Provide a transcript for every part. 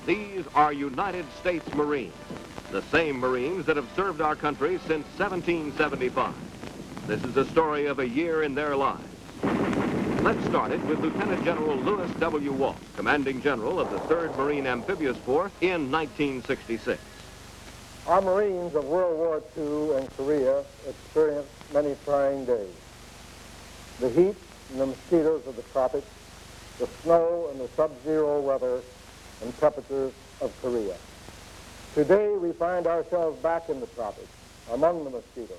These are United States Marines, the same Marines that have served our country since 1775. This is a story of a year in their lives. Let's start it with Lieutenant General Lewis W. Walsh, Commanding General of the 3rd Marine Amphibious Force in 1966. Our Marines of World War II and Korea experienced many trying days. The heat and the mosquitoes of the tropics, the snow and the sub-zero weather and temperatures of Korea. Today we find ourselves back in the tropics, among the mosquitoes.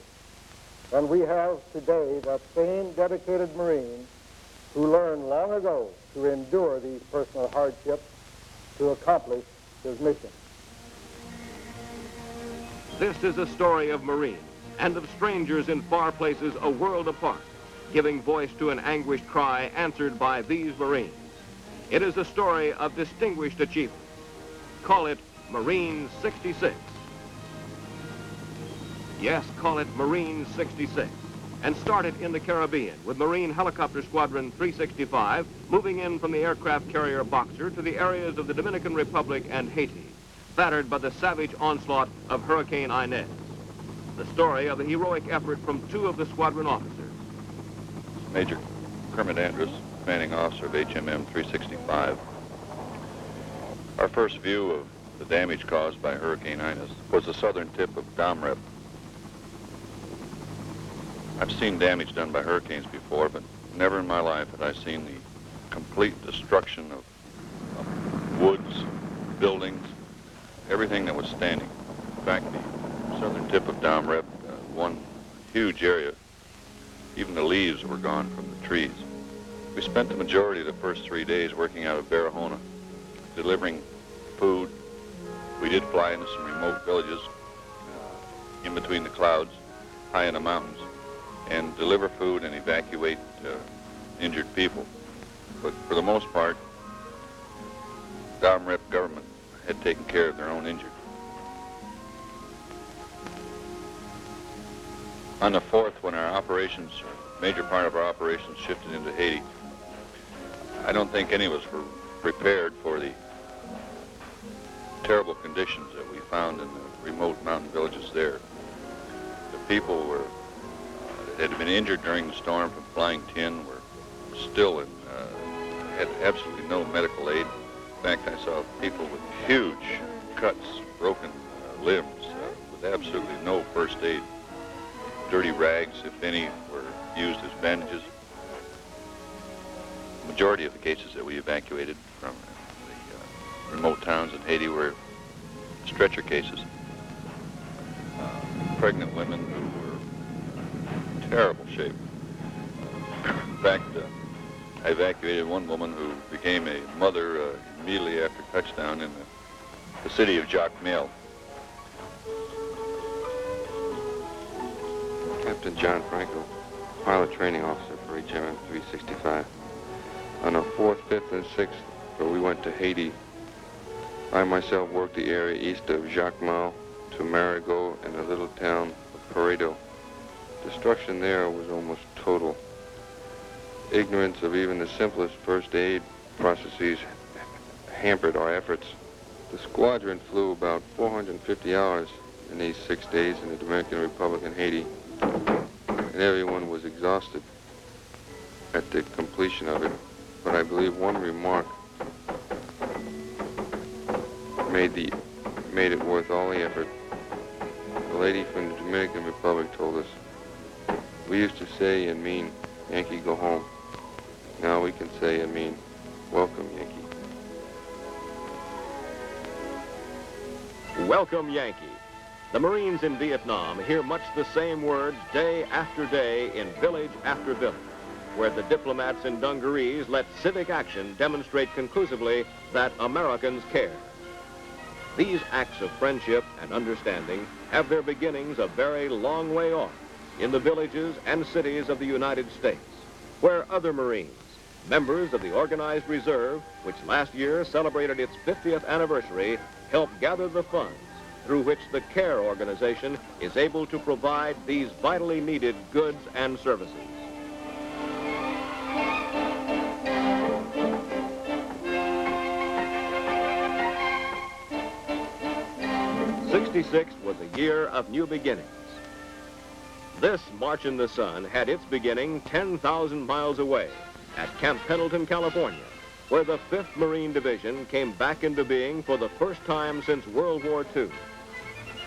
And we have today that same dedicated Marine who learned long ago to endure these personal hardships to accomplish his mission. This is a story of Marines and of strangers in far places a world apart, giving voice to an anguished cry answered by these Marines. It is a story of distinguished achievement. Call it Marine 66. Yes, call it Marine 66. And start it in the Caribbean with Marine Helicopter Squadron 365 moving in from the aircraft carrier Boxer to the areas of the Dominican Republic and Haiti, battered by the savage onslaught of Hurricane Inez. The story of the heroic effort from 2 of the squadron officers. Major Kermit Andrews, commanding officer of HMM 365. Our first view of the damage caused by Hurricane Inez was the southern tip of Dom Rep. I've seen damage done by hurricanes before, but never in my life had I seen the complete destruction of woods, buildings, everything that was standing. In fact, the southern tip of Dom Rep, one huge area, even the leaves were gone from the trees. We spent the majority of the first 3 days working out of Barahona, delivering food. We did fly into some remote villages in between the clouds, high in the mountains, and deliver food and evacuate injured people. But for the most part, Dom Rep government had taken care of their own injured. On the 4th, when our operations, major part of our operations shifted into Haiti, I don't think any of us were prepared for the terrible conditions that we found in the remote mountain villages there. The people were that had been injured during the storm from flying tin were still had absolutely no medical aid. In fact, I saw people with huge cuts, broken limbs, with absolutely no first aid. Dirty rags, if any, were used as bandages. The majority of the cases that we evacuated from the remote towns in Haiti were stretcher cases. Pregnant women who were in terrible shape. In fact, I evacuated one woman who became a mother immediately after touchdown in the city of Jacmel. Captain John Franco, pilot training officer for HMM 365. On the 4th, 5th, and 6th, we went to Haiti. I myself worked the area east of Jacmel to Marigot and the little town of Paredo. Destruction there was almost total. Ignorance of even the simplest first aid processes hampered our efforts. The squadron flew about 450 hours in these 6 days in the Dominican Republic and Haiti, and everyone was exhausted at the completion of it. But I believe one remark made it worth all the effort. The lady from the Dominican Republic told us, "We used to say and mean, Yankee, go home. Now we can say and mean, welcome, Yankee." Welcome, Yankee. The Marines in Vietnam hear much the same words day after day in village after village, where the diplomats in dungarees let civic action demonstrate conclusively that Americans care. These acts of friendship and understanding have their beginnings a very long way off in the villages and cities of the United States, where other Marines, members of the Organized Reserve, which last year celebrated its 50th anniversary, help gather the funds through which the CARE organization is able to provide these vitally needed goods and services. '66 was a year of new beginnings. This March in the Sun had its beginning 10,000 miles away at Camp Pendleton, California, where the 5th Marine Division came back into being for the first time since World War II.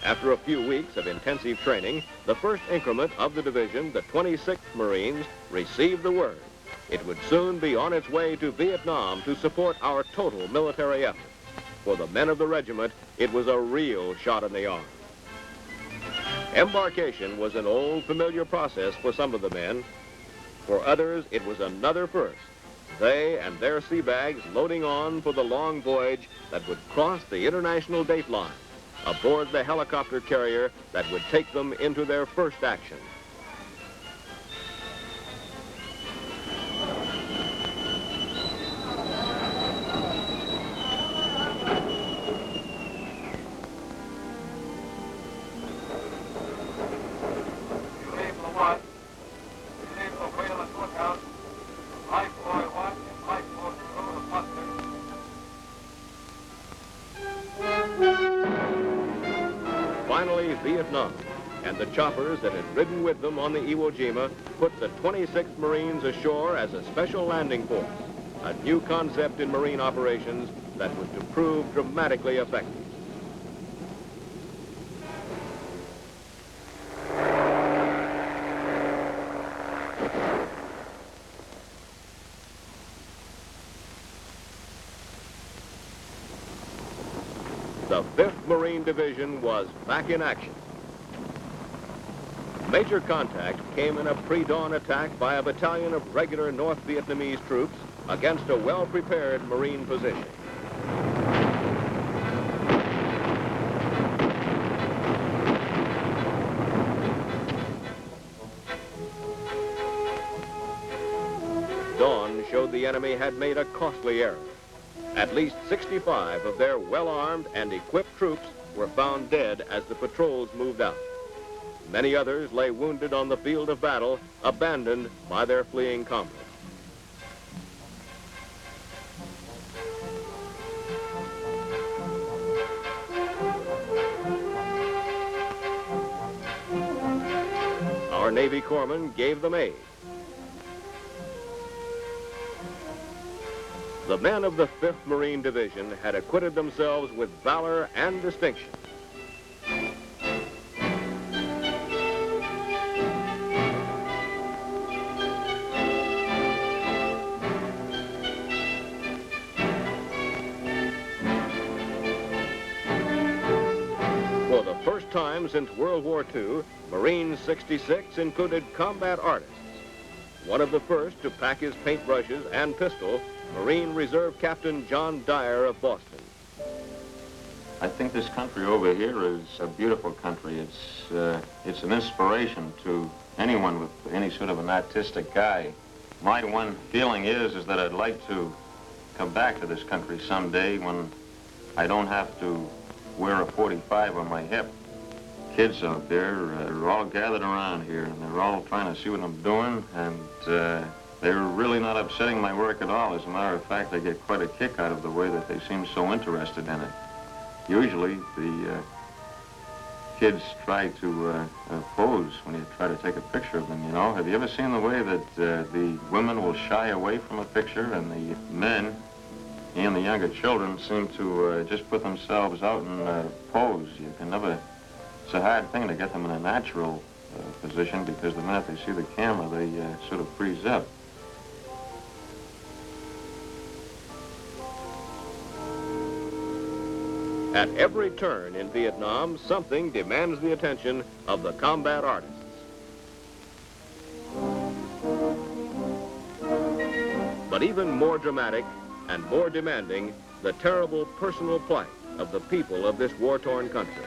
After a few weeks of intensive training, the first increment of the division, the 26th Marines, received the word. It would soon be on its way to Vietnam to support our total military effort. For the men of the regiment, it was a real shot in the arm. Embarkation was an old, familiar process for some of the men. For others, it was another first. They and their sea bags loading on for the long voyage that would cross the international date line aboard the helicopter carrier that would take them into their first action. Finally, Vietnam and the choppers that had ridden with them on the Iwo Jima put the 26th Marines ashore as a special landing force, a new concept in Marine operations that was to prove dramatically effective. The 5th Marine Division was back in action. Major contact came in a pre-dawn attack by a battalion of regular North Vietnamese troops against a well-prepared Marine position. Dawn showed the enemy had made a costly error. At least 65 of their well-armed and equipped troops were found dead as the patrols moved out. Many others lay wounded on the field of battle, abandoned by their fleeing comrades. Our Navy corpsmen gave them aid. The men of the 5th Marine Division had acquitted themselves with valor and distinction. For the first time since World War II, Marine 66 included combat artists. One of the first to pack his paintbrushes and pistol, Marine Reserve Captain John Dyer of Boston. I think this country over here is a beautiful country. It's an inspiration to anyone with any sort of an artistic eye. My one feeling is that I'd like to come back to this country someday when I don't have to wear a 45 on my hip. Kids out there are all gathered around here, and they're all trying to see what I'm doing, and they're really not upsetting my work at all. As a matter of fact, I get quite a kick out of the way that they seem so interested in it. Usually, the kids try to pose when you try to take a picture of them, you know. Have you ever seen the way that the women will shy away from a picture, and the men and the younger children seem to just put themselves out and pose? You can never... It's a hard thing to get them in a natural position, because the minute they see the camera, they sort of freeze up. At every turn in Vietnam, something demands the attention of the combat artists. But even more dramatic and more demanding, the terrible personal plight of the people of this war-torn country.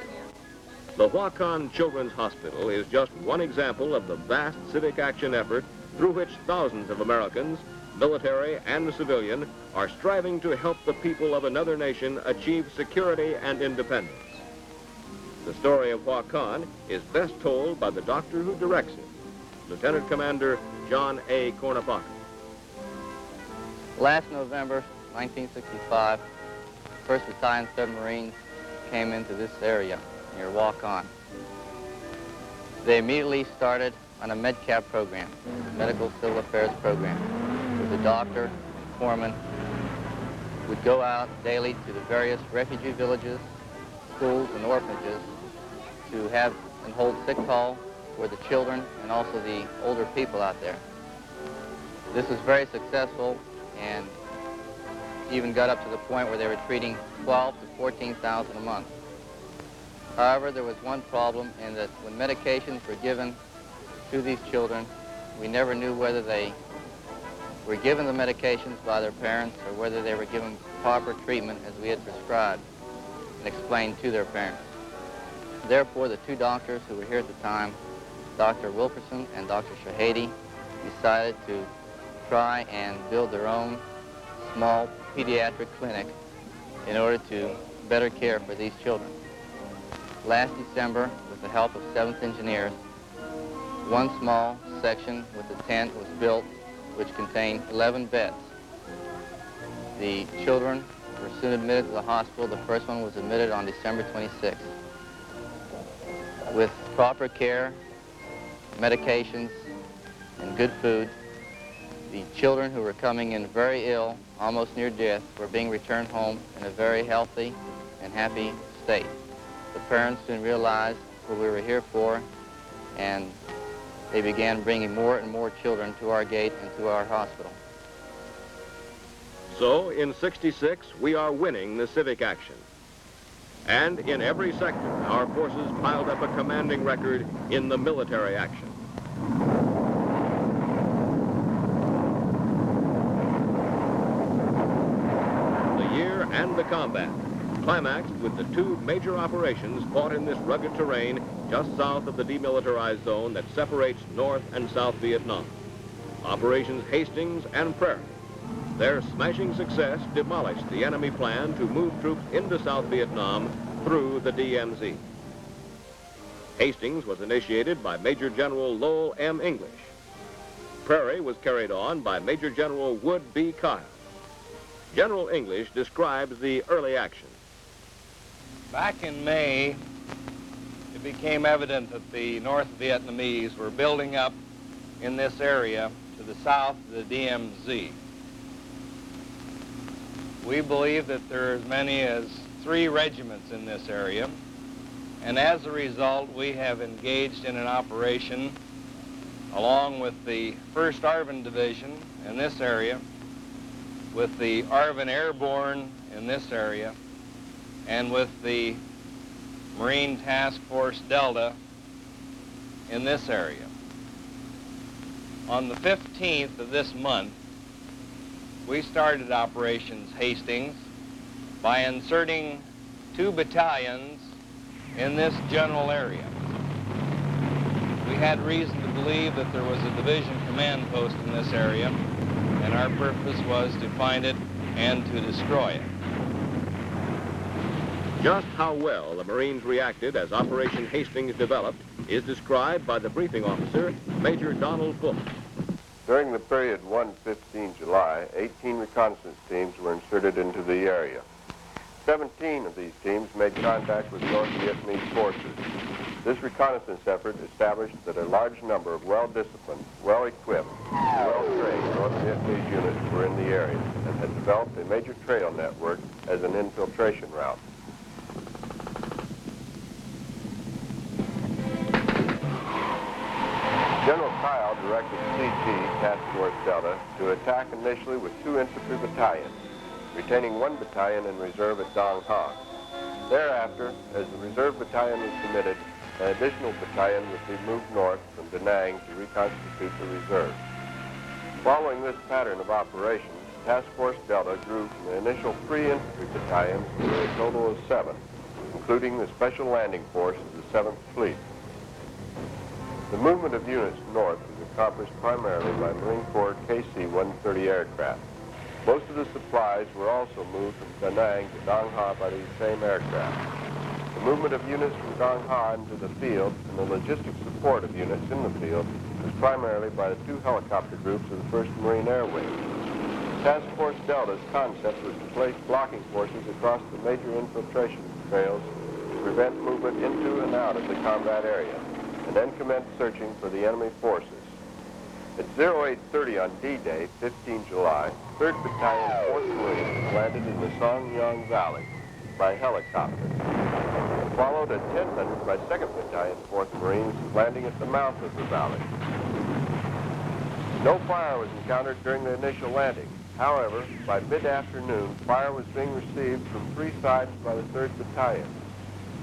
The Hoa Can Children's Hospital is just one example of the vast civic action effort through which thousands of Americans, military and civilian, are striving to help the people of another nation achieve security and independence. The story of Hoa Can is best told by the doctor who directs it, Lieutenant Commander John A. Cornapaka. Last November, 1965, 1st Battalion 3rd Marines came into this area. your walk-on. They immediately started on a MedCap program, a medical civil affairs program, where the doctor, foreman, would go out daily to the various refugee villages, schools, and orphanages to have and hold sick call for the children and also the older people out there. This was very successful and even got up to the point where they were treating 12 to 14,000 a month. However, there was one problem in that when medications were given to these children, we never knew whether they were given the medications by their parents or whether they were given proper treatment as we had prescribed and explained to their parents. Therefore, the two doctors who were here at the time, Dr. Wilkerson and Dr. Shahady, decided to try and build their own small pediatric clinic in order to better care for these children. Last December, with the help of 7th Engineers, one small section with a tent was built which contained 11 beds. The children were soon admitted to the hospital. The first one was admitted on December 26th. With proper care, medications, and good food, the children who were coming in very ill, almost near death, were being returned home in a very healthy and happy state. The parents soon realized what we were here for, and they began bringing more and more children to our gate and to our hospital. So, in '66, we are winning the civic action. And in every sector, our forces piled up a commanding record in the military action. The year and the combat climaxed with the two major operations fought in this rugged terrain just south of the demilitarized zone that separates North and South Vietnam. Operations Hastings and Prairie. Their smashing success demolished the enemy plan to move troops into South Vietnam through the DMZ. Hastings was initiated by Major General Lowell M. English. Prairie was carried on by Major General Wood B. Kyle. General English describes the early action. Back in May, it became evident that the North Vietnamese were building up in this area to the south of the DMZ. We believe that there are as many as 3 regiments in this area, and as a result, we have engaged in an operation along with the 1st ARVN Division in this area, with the ARVN Airborne in this area, and with the Marine Task Force Delta in this area. On the 15th of this month, we started Operations Hastings by inserting 2 battalions in this general area. We had reason to believe that there was a division command post in this area, and our purpose was to find it and to destroy it. Just how well the Marines reacted as Operation Hastings developed is described by the briefing officer, Major Donald Fulton. During the period 1-15 July, 18 reconnaissance teams were inserted into the area. 17 of these teams made contact with North Vietnamese forces. This reconnaissance effort established that a large number of well-disciplined, well-equipped, well-trained North Vietnamese units were in the area and had developed a major trail network as an infiltration route. General Kyle directed CT, Task Force Delta, to attack initially with 2 infantry battalions, retaining 1 battalion in reserve at Dong Ha. Thereafter, as the reserve battalion was committed, an additional battalion would be moved north from Da Nang to reconstitute the reserve. Following this pattern of operations, Task Force Delta grew from the initial 3 infantry battalions to a total of 7, including the Special Landing Force of the 7th Fleet. The movement of units north was accomplished primarily by Marine Corps KC-130 aircraft. Most of the supplies were also moved from Da Nang to Dong Ha by these same aircraft. The movement of units from Dong Ha into the field and the logistic support of units in the field was primarily by the 2 helicopter groups of the 1st Marine Air Wing. Task Force Delta's concept was to place blocking forces across the major infiltration trails to prevent movement into and out of the combat area, and then commenced searching for the enemy forces. At 0830 on D-Day, 15 July, 3rd Battalion, 4th Marines landed in the Songyang Valley by helicopter, followed at 1000 by 2nd Battalion, 4th Marines landing at the mouth of the valley. No fire was encountered during the initial landing. However, by mid-afternoon, fire was being received from 3 sides by the 3rd Battalion.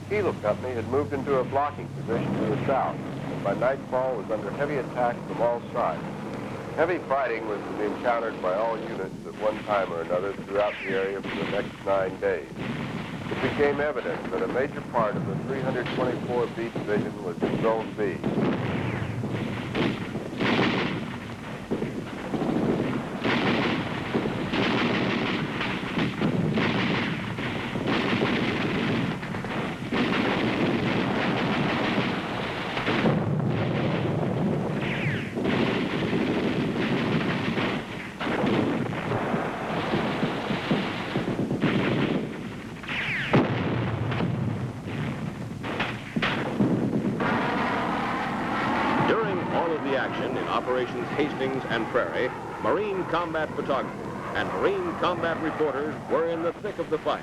Kilo Company had moved into a blocking position to the south, and by nightfall was under heavy attack from all sides. Heavy fighting was to be encountered by all units at one time or another throughout the area for the next 9 days. It became evident that a major part of the 324B Division was in Zone B. Operations Hastings and Prairie, Marine combat photographers and Marine combat reporters were in the thick of the fight.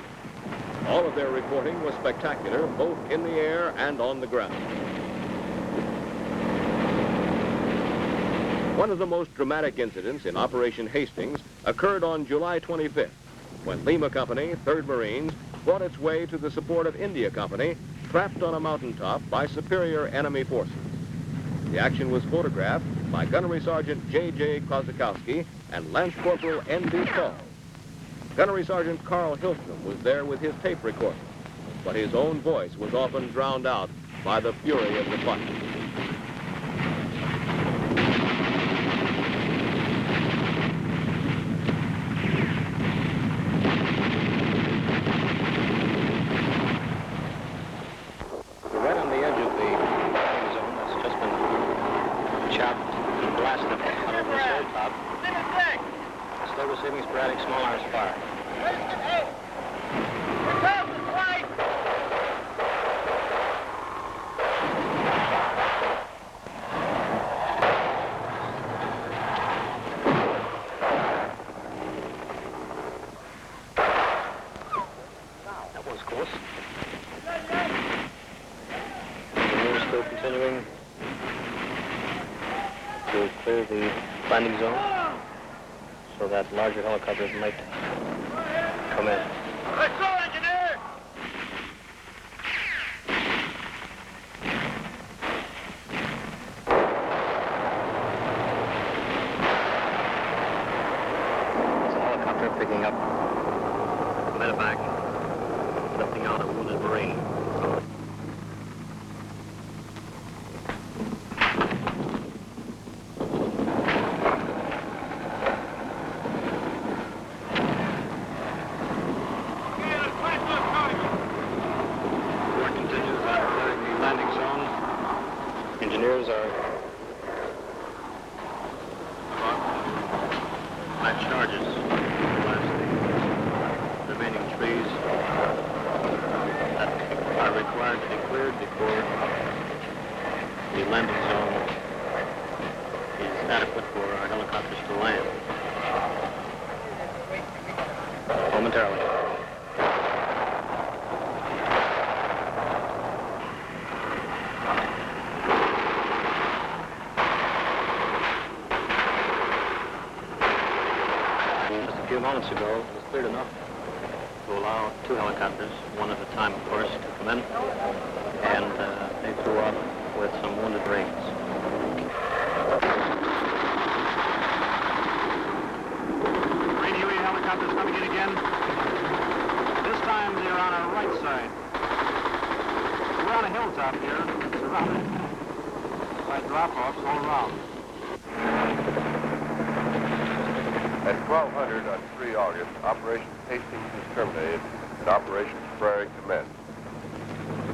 All of their reporting was spectacular, both in the air and on the ground. One of the most dramatic incidents in Operation Hastings occurred on July 25th, when Lima Company, 3rd Marines, fought its way to the support of India Company, trapped on a mountaintop by superior enemy forces. The action was photographed by Gunnery Sergeant J.J. Kozakowski and Lance Corporal N.B. Paul. Gunnery Sergeant Carl Hilstrom was there with his tape recorder, but his own voice was often drowned out by the fury of the fight. Right on the edge of the fighting zone that's just been chopped and blasted out of this hilltop. Still receiving sporadic small arms fire. That was close. We're still continuing to clear the landing zone so that larger helicopters might come in. Let's go, engineer! It's a helicopter picking up a medevac, lifting out a wounded Marine. Engineers are flat charges blast the remaining trees that are required to be cleared before the landing zone is adequate for our helicopters to land. Momentarily. A few moments ago, it was cleared enough to allow 2 helicopters, one at a time, of course, to come in, and they flew off with some wounded Marines. Marine Huey helicopters coming in again. This time they're on our right side. We're on a hilltop here, surrounded by drop-offs all around. At 1200 on 3 August, Operation Hastings was terminated and Operation Prairie commenced.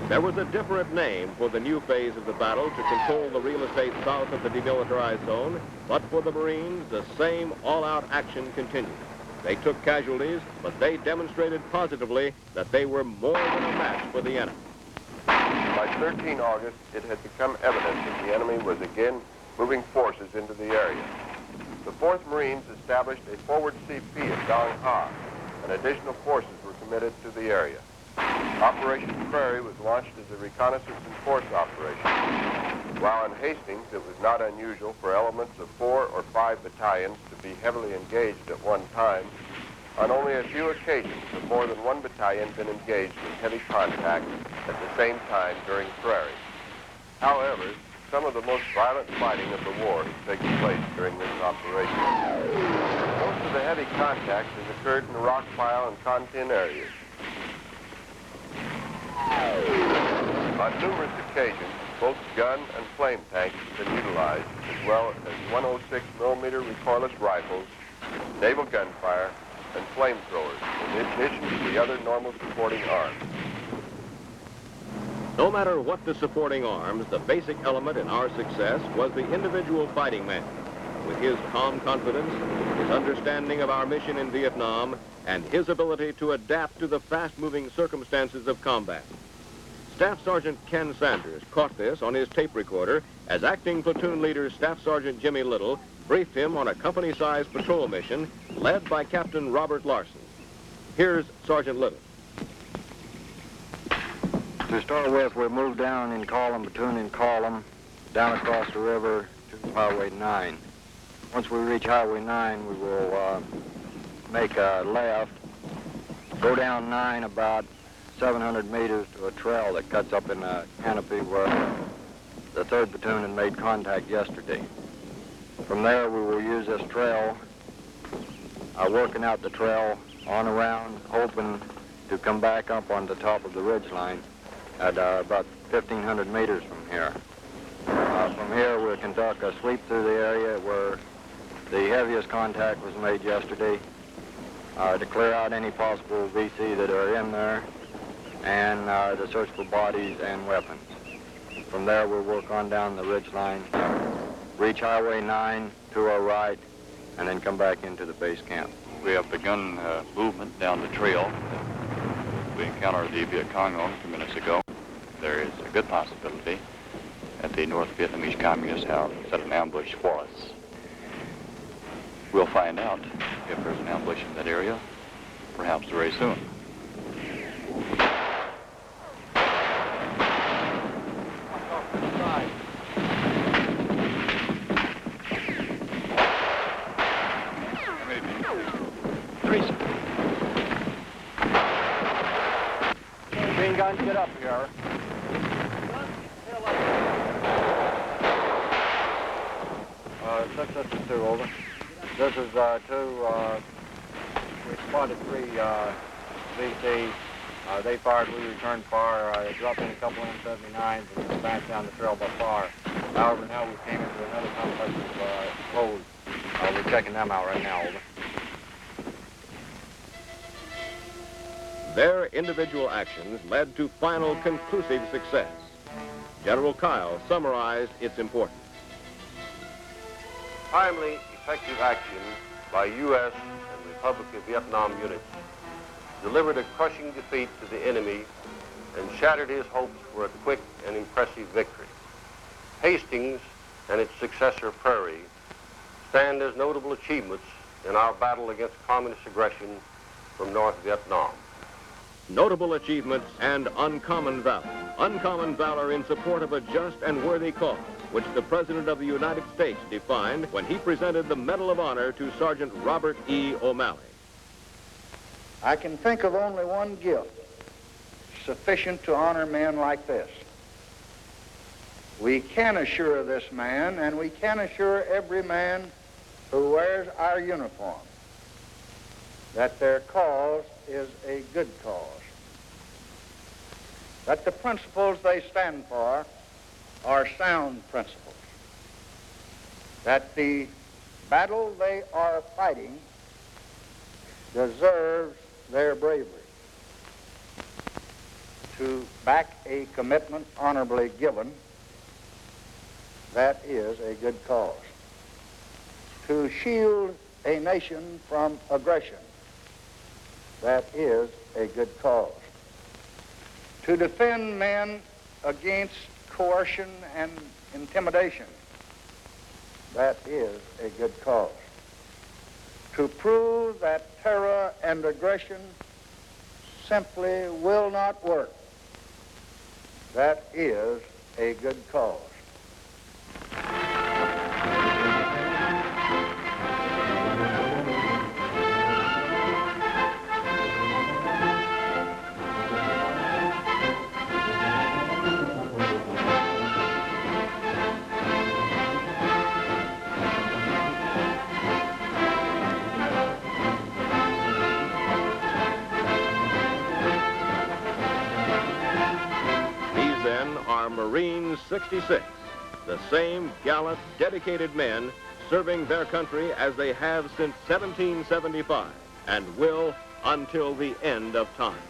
There was a different name for the new phase of the battle to control the real estate south of the demilitarized zone, but for the Marines, the same all-out action continued. They took casualties, but they demonstrated positively that they were more than a match for the enemy. By 13 August, it had become evident that the enemy was again moving forces into the area. The 4th Marines established a forward CP at Dong Ha, and additional forces were committed to the area. Operation Prairie was launched as a reconnaissance and force operation. While in Hastings, it was not unusual for elements of 4 or 5 battalions to be heavily engaged at one time. On only a few occasions have more than one battalion been engaged in heavy contact at the same time during Prairie. However, some of the most violent fighting of the war has taken place during this operation. Most of the heavy contact has occurred in the rock pile and Tontin areas. On numerous occasions, both gun and flame tanks have been utilized, as well as 106 millimeter recoilless rifles, naval gunfire, and flamethrowers, in addition to the other normal supporting arms. No matter what the supporting arms, the basic element in our success was the individual fighting man, with his calm confidence, his understanding of our mission in Vietnam, and his ability to adapt to the fast-moving circumstances of combat. Staff Sergeant Ken Sanders caught this on his tape recorder as acting platoon leader Staff Sergeant Jimmy Little briefed him on a company-sized patrol mission led by Captain Robert Larson. Here's Sergeant Little. To start with, we moved down in column, platoon in column, down across the river to Highway 9. Once we reach Highway 9, we will make a left, go down 9 about 700 meters to a trail that cuts up in a canopy where the 3rd Platoon had made contact yesterday. From there, we will use this trail, working out the trail on around, hoping to come back up on the top of the ridge line at about 1,500 meters from here. From here, we'll conduct a sweep through the area where the heaviest contact was made yesterday to clear out any possible VC that are in there, and to search for bodies and weapons. From there, we'll work on down the ridge line, reach Highway 9 to our right, and then come back into the base camp. We have begun movement down the trail. We encountered the Viet Cong on a few minutes ago. There is a good possibility that the North Vietnamese communists have set an ambush for us. We'll find out if there's an ambush in that area, perhaps very soon. Machine guns, get up here. This is 2, over. This is 2, we spotted 3 VC. They fired, we returned fire. They dropped in a couple M79s and advanced down the trail by fire. However, now we came into another complex of closed. We're checking them out right now, over. Their individual actions led to final conclusive success. General Kyle summarized its importance. Timely, effective action by U.S. and Republic of Vietnam units delivered a crushing defeat to the enemy and shattered his hopes for a quick and impressive victory. Hastings and its successor Prairie stand as notable achievements in our battle against communist aggression from North Vietnam. Notable achievements and uncommon valor. Uncommon valor in support of a just and worthy cause, which the President of the United States defined when he presented the Medal of Honor to Sergeant Robert E. O'Malley. I can think of only one gift sufficient to honor men like this. We can assure this man, and we can assure every man who wears our uniform, that their cause is a good cause, that the principles they stand for are sound principles, that the battle they are fighting deserves their bravery. To back a commitment honorably given, that is a good cause. To shield a nation from aggression, that is a good cause. To defend men against coercion and intimidation. That is a good cause. To prove that terror and aggression simply will not work. That is a good cause. Marines 66, the same gallant, dedicated men serving their country as they have since 1775 and will until the end of time.